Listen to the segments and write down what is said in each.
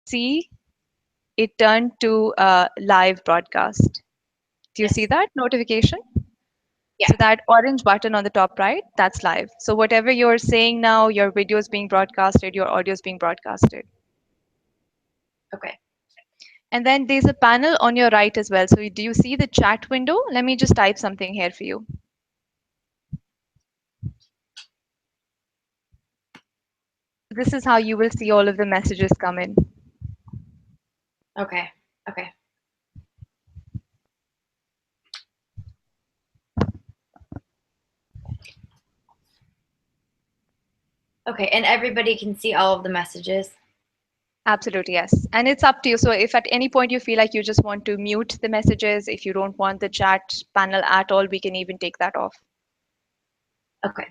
see it turned to live broadcast. Do you see Yes. that notification? Yeah. So that orange button on the top right, that's live. So whatever you're saying now, your video is being broadcasted, your audio is being broadcasted. Okay. And then there's a panel on your right as well. So do you see the chat window? Let me just type something here for you. This is how you will see all of the messages come in. Okay. Okay. Okay. And everybody can see all of the messages. Absolutely, yes. And it's up to you. So if at any point you feel like you just want to mute the messages, if you don't want the chat panel at all, we can even take that off. Okay.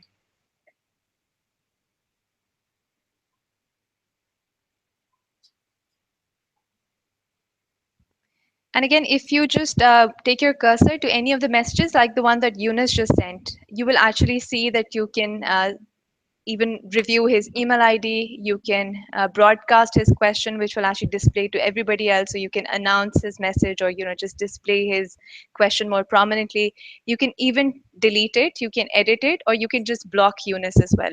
And again, if you just take your cursor to any of the messages, like the one that Eunice just sent, you will actually see that you can even review his email ID. You can broadcast his question, which will actually display to everybody else. So you can announce his message, or just display his question more prominently. You can even delete it. You can edit it, or you can just block Eunice as well.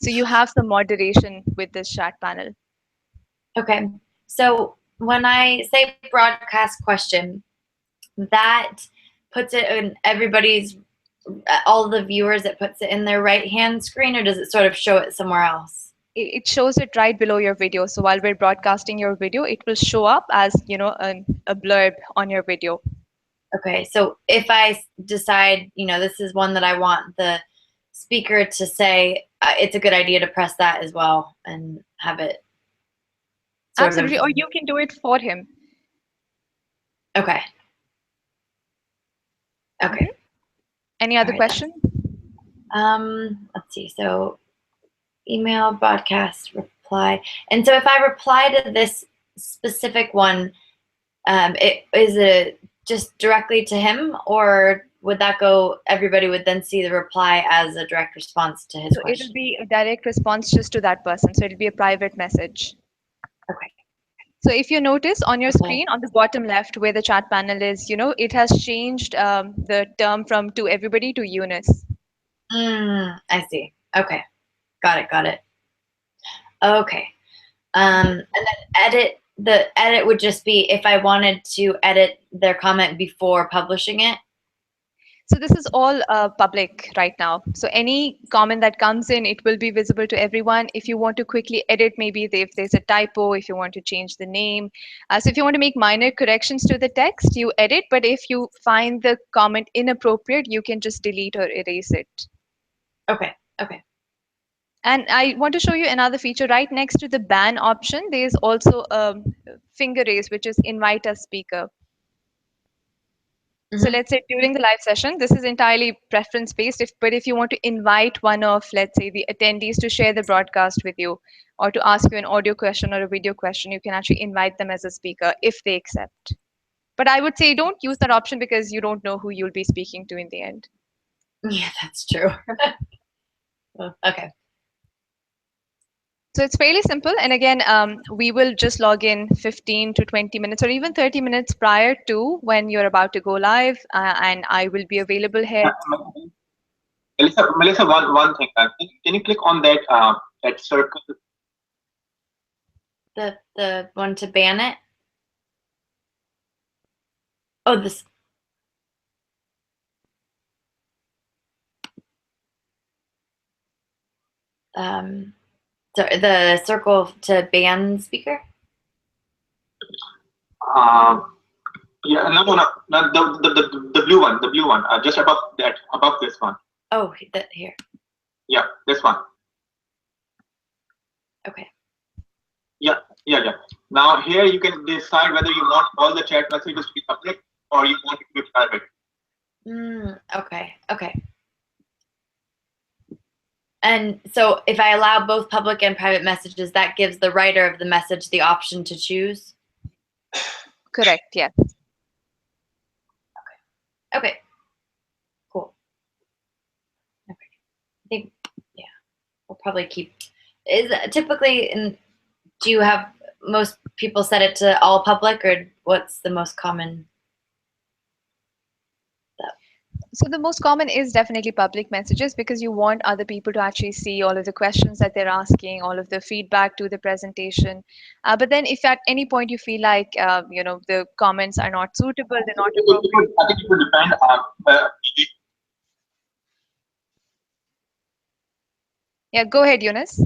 So you have some moderation with this chat panel. Okay. So when I say broadcast question, that puts it in everybody's, all the viewers, it puts it in their right hand screen, or does it sort of show it somewhere else? It shows it right below your video. So while we're broadcasting your video, it will show up as a blurb on your video. Okay. So if I decide, this is one that I want the speaker to say, it's a good idea to press that as well and have it sort of. Absolutely, or you can do it for him. Okay. Okay. Any All other right. question? Let's see. So email, broadcast, reply. And so if I reply to this specific one, is it just directly to him, or would that go, everybody would then see the reply as a direct response to his So it'll question? be a direct response just to that person. So it'll be a private message. Okay. So if you notice on your Okay. screen on the bottom left where the chat panel is, it has changed the term from to everybody to Eunice. I see. Okay. Got it. Got it. Okay. And then the edit would just be if I wanted to edit their comment before publishing it. So this is all public right now. So any comment that comes in, it will be visible to everyone. If you want to quickly edit, maybe if there's a typo, if you want to change the name. So if you want to make minor corrections to the text, you edit. But if you find the comment inappropriate, you can just delete or erase it. Okay. Okay. And I want to show you another feature right next to the ban option. There's also a finger raise, which is invite a speaker. So let's say during the live session, this is entirely preference based. But if you want to invite one of, let's say, the attendees to share the broadcast with you, or to ask you an audio question or a video question, you can actually invite them as a speaker if they accept. But I would say don't use that option because you don't know who you'll be speaking to in the end. Yeah, that's true. Okay. So it's fairly simple. And again, we will just log in 15 to 20 minutes or even 30 minutes prior to when you're about to go live. And I will be available here. Melissa, one thing. Can you click on that circle? The one to ban it? Oh, this. Sorry, the circle to ban speaker? Yeah, no, not the blue one, just above that, above this one. Oh, here. Yeah, this one. Okay. Yeah. Now here you can decide whether you want all the chat messages to be public or you want it to be private. Okay. And so if I allow both public and private messages, that gives the writer of the message the option to choose? Correct, yes. Okay. Cool. Okay. I think, yeah, we'll probably keep, typically, do you have most people set it to all public, or what's the most common? So the most common is definitely public messages because you want other people to actually see all of the questions that they're asking, all of the feedback to the presentation. But then if at any point you feel like, the comments are not suitable, they're not appropriate. I think it would depend. Yeah, go ahead, Eunice.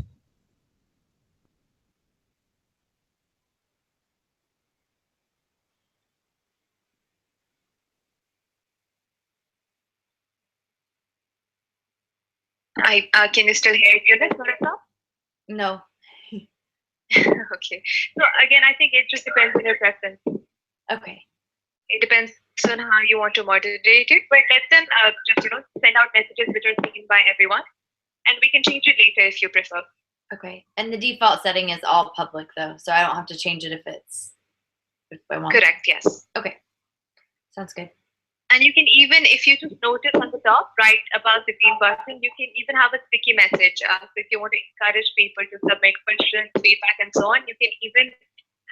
Can you still hear Eunice, Melissa? No. Okay. So again, I think it just depends on your preference. Okay. It depends on how you want to moderate it, but let them just send out messages which are seen by everyone, and we can change it later if you prefer. Okay. And the default setting is all public though, so I don't have to change it if I want. Correct. Yes. Okay. Sounds good. And you can even, if you just notice on the top right above the green button, you can even have a sticky message. So if you want to encourage people to submit questions, feedback, and so on, you can even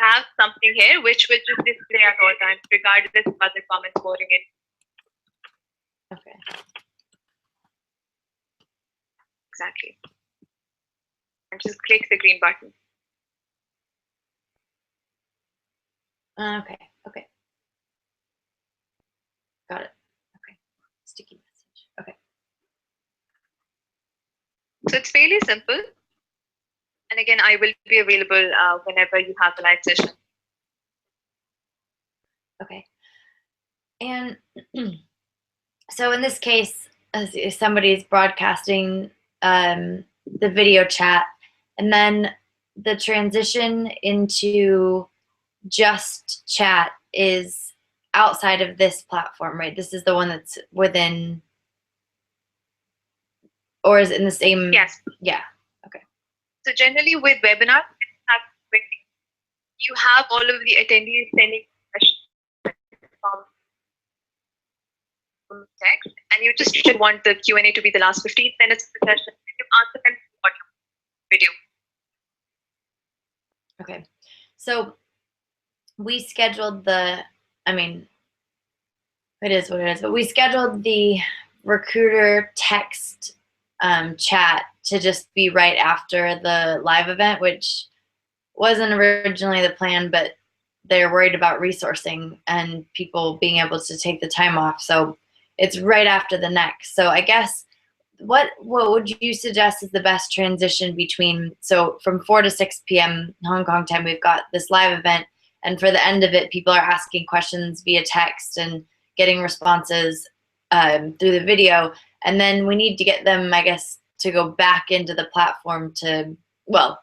have something here which will just display at all times, regardless of other comments pouring in. Okay. Exactly. And just click the green button. Okay. Okay. Got it. Okay. Sticky message. Okay. So it's fairly simple. And again, I will be available whenever you have the live session. Okay. And so in this case, if somebody's broadcasting the video chat, and then the transition into just chat is outside of this platform, right? This is the one that's within, or is it in the same? Yes. Yeah. Okay. So generally with webinars, you have all of the attendees sending questions from text, and you just should want the Q&A to be the last 15 minutes of the session. You answer them on video. Okay. So we scheduled it is what it is, but we scheduled the recruiter text chat to just be right after the live event, which wasn't originally the plan, but they're worried about resourcing and people being able to take the time off. So it's right after the next. So I guess what would you suggest is the best transition between, so from 4 to 6 p.m. Hong Kong time, we've got this live event, and for the end of it, people are asking questions via text and getting responses through the video. And then we need to get them, I guess, to go back into the platform to, well,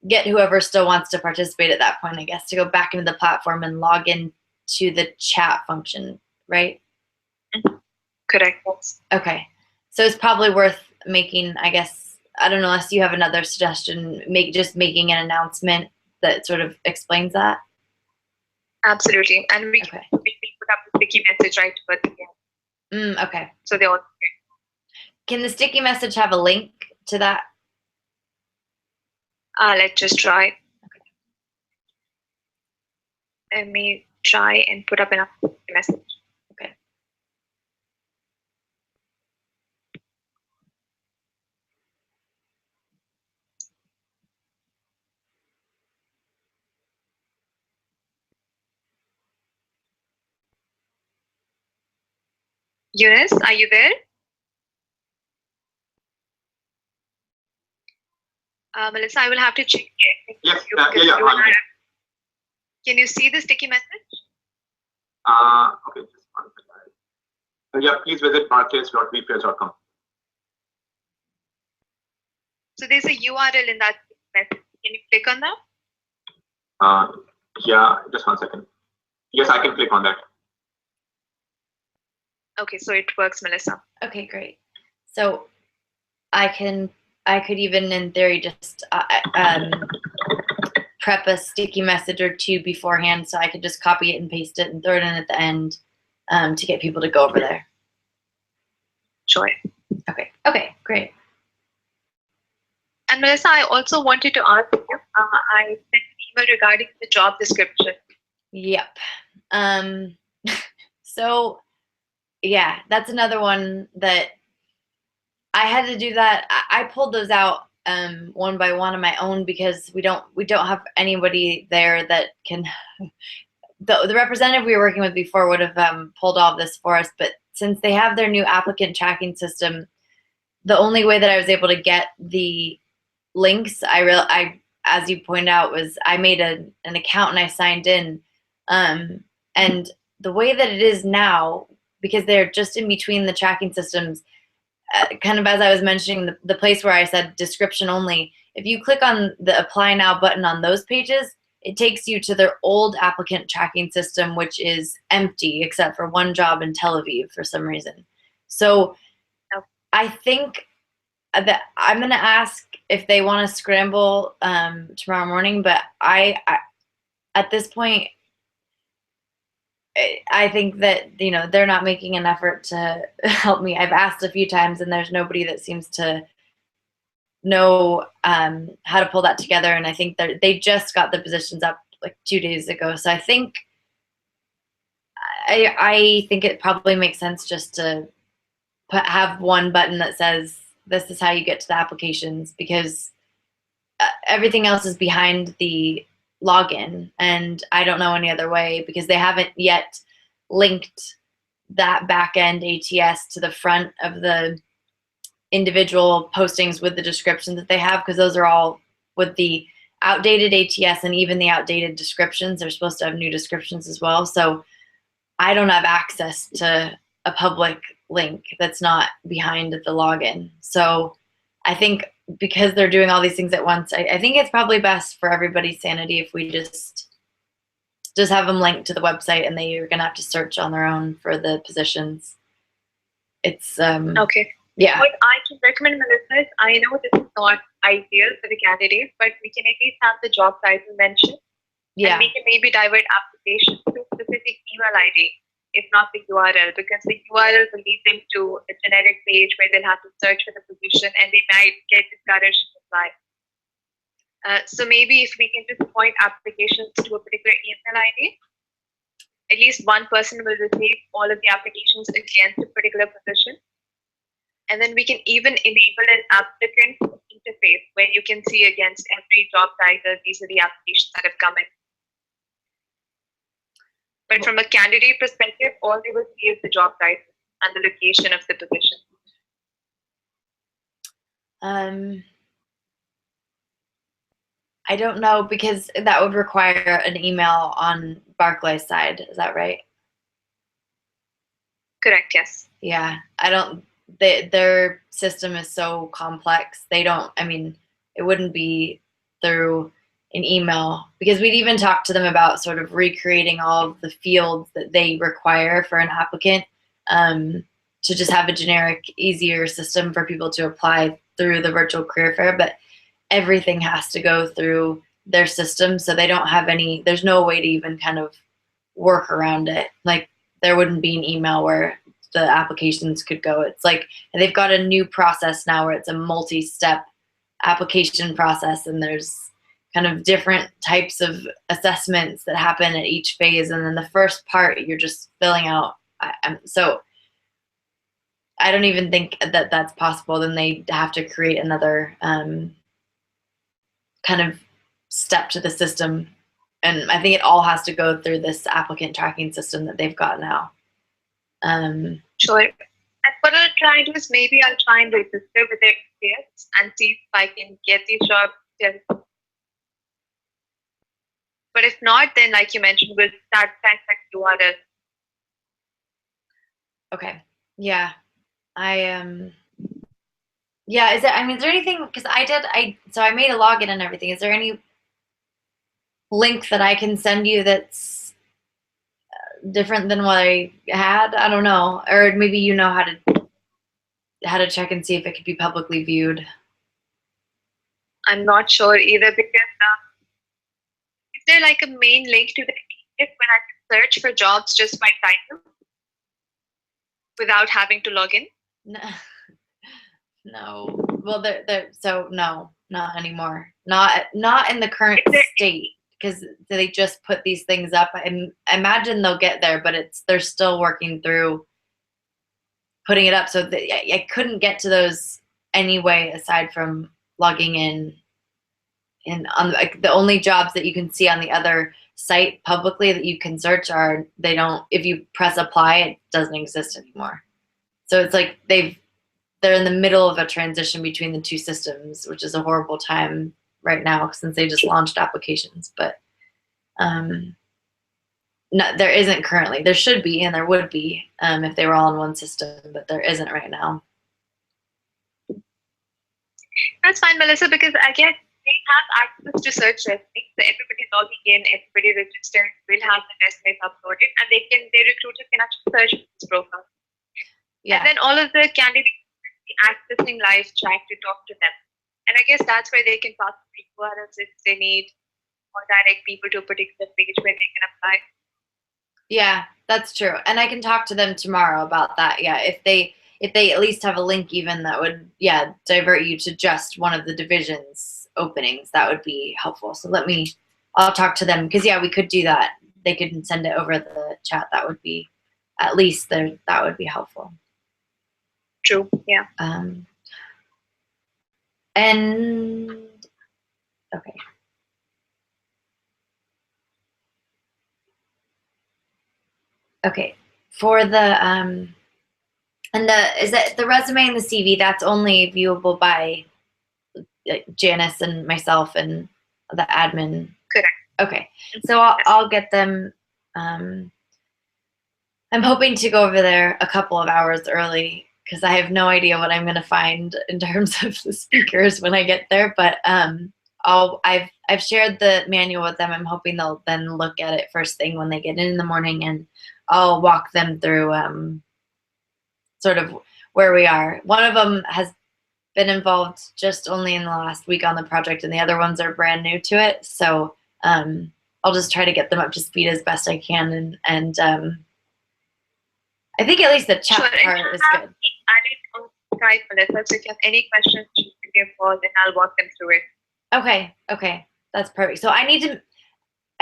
get whoever still wants to participate at that point, I guess, to go back into the platform and log in to the chat function, right? Correct. Okay. So it's probably worth making, I guess, I don't know, unless you have another suggestion, making an announcement that sort of explains that. Absolutely. And we can put up the sticky message right but okay. So they all. Can the sticky message have a link to that? Let's just try. Okay. Let me try and put up a message. Okay. Eunice, are you there? Melissa, I will have to check it. Yes, yeah. Can you see the sticky message? Okay, just one second. Yeah, please visit barclays.vpage.com. So there's a URL in that message. Can you click on that? Yeah, just 1 second. Yes, I can click on that. Okay, so it works, Melissa. Okay, great. So I could even in theory just prep a sticky message or two beforehand, so I could just copy it and paste it and throw it in at the end to get people to go over there. Sure. Okay, great. And Melissa, I also wanted to ask you, I sent an email regarding the job description. Yep. So yeah, that's another one that I had to do that. I pulled those out one by one on my own because we don't have anybody there that can. The representative we were working with before would have pulled all of this for us, but since they have their new applicant tracking system, the only way that I was able to get the links, I as you pointed out, was I made an account and I signed in, and the way that it is now, because they're just in between the tracking systems, kind of as I was mentioning, the place where I said description only, if you click on the apply now button on those pages, it takes you to their old applicant tracking system, which is empty except for one job in Tel Aviv for some reason. So I think that I'm going to ask if they want to scramble tomorrow morning, but I at this point, I think that, they're not making an effort to help me. I've asked a few times and there's nobody that seems to know how to pull that together. And I think they just got the positions up like 2 days ago. So I think it probably makes sense just to have one button that says, this is how you get to the applications, because everything else is behind the login, and I don't know any other way because they haven't yet linked that back end ATS to the front of the individual postings with the descriptions that they have, because those are all with the outdated ATS, and even the outdated descriptions, they're supposed to have new descriptions as well. So I don't have access to a public link that's not behind the login. So I think because they're doing all these things at once, I think it's probably best for everybody's sanity if we just have them linked to the website and they are going to have to search on their own for the positions. It's okay. Yeah. What I can recommend, Melissa, is I know this is not ideal for the candidate, but we can at least have the job title mentioned. Yeah. And we can maybe divert applications to a specific email ID, if not the URL, because the URL will lead them to a generic page where they'll have to search for the position and they might get discouraged to apply. So maybe if we can just point applications to a particular email ID, at least one person will receive all of the applications against a particular position. And then we can even enable an applicant interface where you can see against every job title, these are the applications that have come in. But from a candidate perspective, all they will see is the job title and the location of the position. I don't know, because that would require an email on Barclays side. Is that right? Correct, yes. Yeah, I don't, their system is so complex. They don't, I mean, it wouldn't be through an email, because we'd even talked to them about sort of recreating all of the fields that they require for an applicant, to just have a generic, easier system for people to apply through the virtual career fair. But everything has to go through their system, so they don't have any, there's no way to even kind of work around it. Like, there wouldn't be an email where the applications could go. It's like they've got a new process now where it's a multi-step application process, and there's kind of different types of assessments that happen at each phase, and then the first part you're just filling out. So I don't even think that that's possible. Then they have to create another kind of step to the system, and I think it all has to go through this applicant tracking system that they've got now. Sure. And what I'll try and do is maybe I'll try and register with their experience and see if I can get these jobs. But if not, then like you mentioned, we'll start trying to URL. Okay. Yeah. Yeah, is there anything, because so I made a login and everything. Is there any link that I can send you that's different than what I had? I don't know. Or maybe you know how to check and see if it could be publicly viewed. I'm not sure either, because is there like a main link to the PDF where I can search for jobs just by title without having to log in? No. Well, so no, not anymore. Not in the current state. because they just put these things up. I imagine they'll get there, but they're still working through putting it up. So I couldn't get to those anyway, aside from logging in. And on the only jobs that you can see on the other site publicly that you can search are, they don't, if you press apply, it doesn't exist anymore. So it's like they're in the middle of a transition between the two systems, which is a horrible time right now since they just launched applications. But no, there isn't currently. There should be, and there would be if they were all in one system, but there isn't right now. That's fine, Melissa, because I guess they have access to search resumes. So everybody logging in, everybody registered will have the resumes uploaded, and their recruiter can actually search this profile. Yeah. And then all of the candidates will be accessing live chat to talk to them. And I guess that's where they can pass the URLs if they need or direct people to a particular page where they can apply. Yeah, that's true. And I can talk to them tomorrow about that. Yeah, if they at least have a link even that would, divert you to just one of the divisions openings, that would be helpful. So I'll talk to them, because we could do that. They could send it over the chat. That would be, at least that would be helpful. True, yeah. And okay. Okay, for the is that the resume and the CV, that's only viewable by Janice and myself and the admin? Correct. Okay, so I'll get them. I'm hoping to go over there a couple of hours early, because I have no idea what I'm going to find in terms of the speakers when I get there. But I've shared the manual with them. I'm hoping they'll then look at it first thing when they get in the morning, and I'll walk them through sort of where we are. One of them has been involved just only in the last week on the project, and the other ones are brand new to it. So I'll just try to get them up to speed as best I can, and I think at least the chat part is good. Added on Skype, Melissa. So if you have any questions, just give me a call, and I'll walk them through it. Okay, that's perfect. So I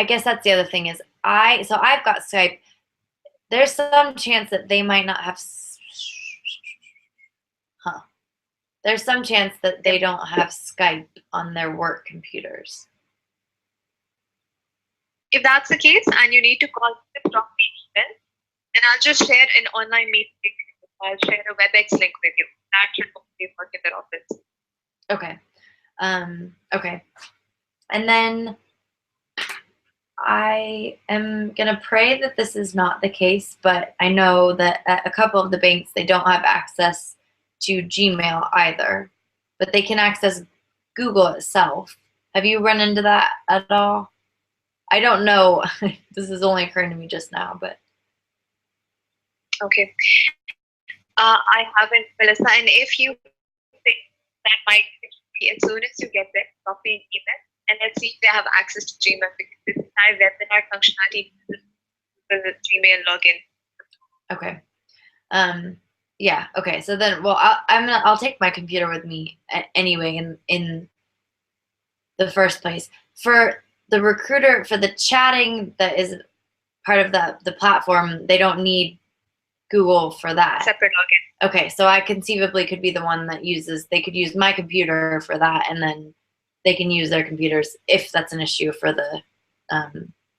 guess that's the other thing is I've got Skype. There's some chance that they might not have. There's some chance that they don't have Skype on their work computers. If that's the case, and you need to call them, drop me an email, and I'll just share an online meeting. I'll share a WebEx link with you. That should hopefully work in their office. Okay. Okay. And then I am going to pray that this is not the case, but I know that at a couple of the banks, they don't have access to Gmail either, but they can access Google itself. Have you run into that at all? I don't know. This is only occurring to me just now, but. Okay. I haven't, Melissa, and if you think that might be, as soon as you get there, drop me an email, and let's see if they have access to Gmail, because this entire webinar functionality uses the Gmail login. Okay. Yeah. Okay. So then, well, I'll take my computer with me anyway. In the first place, for the recruiter, for the chatting that is part of the platform, they don't need Google for that. Separate login. Okay. So I conceivably could be the one that they could use my computer for that, and then they can use their computers if that's an issue for the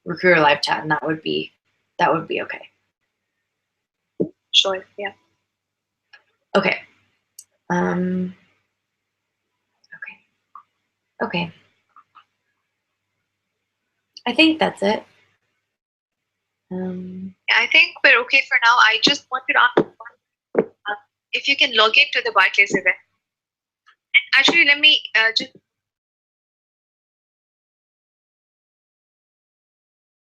recruiter live chat, and that would be okay. Sure. Yeah. Okay. Okay. I think that's it. I think we're okay for now. I just wanted to ask if you can log into the Barclays event. And actually, let me just